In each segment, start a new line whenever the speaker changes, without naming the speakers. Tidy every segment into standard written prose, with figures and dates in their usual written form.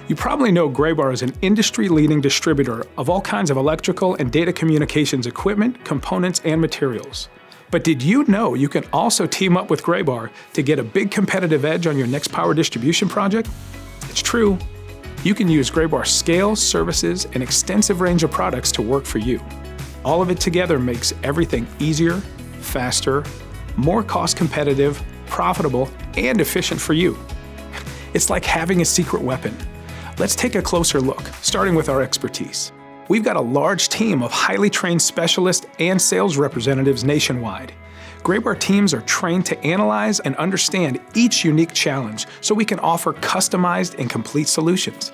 You probably know Graybar is an industry-leading distributor of all kinds of electrical and data communications equipment, components, and materials. But did you know you can also team up with Graybar to get a big competitive edge on your next power distribution project? It's true. You can use Graybar's scale, services, and extensive range of products to work for you. All of it together makes everything easier, faster, more cost competitive, profitable, and efficient for you. It's like having a secret weapon. Let's take a closer look, starting with our expertise. We've got a large team of highly trained specialists and sales representatives nationwide. Graybar teams are trained to analyze and understand each unique challenge so we can offer customized and complete solutions.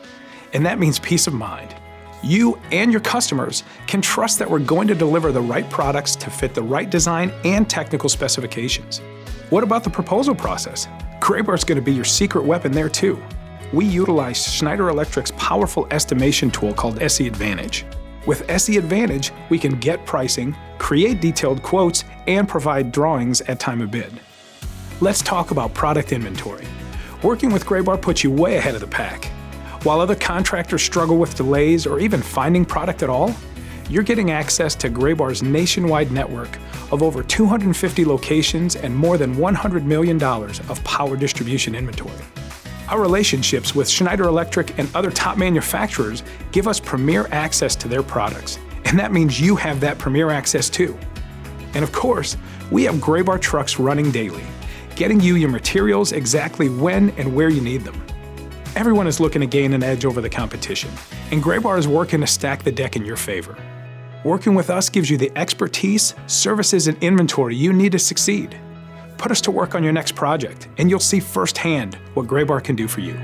And that means peace of mind. You and your customers can trust that we're going to deliver the right products to fit the right design and technical specifications. What about the proposal process? Graybar's going to be your secret weapon there too. We utilize Schneider Electric's powerful estimation tool called SE Advantage. With SE Advantage, we can get pricing, create detailed quotes, and provide drawings at time of bid. Let's talk about product inventory. Working with Graybar puts you way ahead of the pack. While other contractors struggle with delays or even finding product at all, you're getting access to Graybar's nationwide network of over 250 locations and more than $100 million of power distribution inventory. Our relationships with Schneider Electric and other top manufacturers give us premier access to their products, and that means you have that premier access too. And of course, we have Graybar trucks running daily, getting you your materials exactly when and where you need them. Everyone is looking to gain an edge over the competition, and Graybar is working to stack the deck in your favor. Working with us gives you the expertise, services, and inventory you need to succeed. Put us to work on your next project, and you'll see firsthand what Graybar can do for you.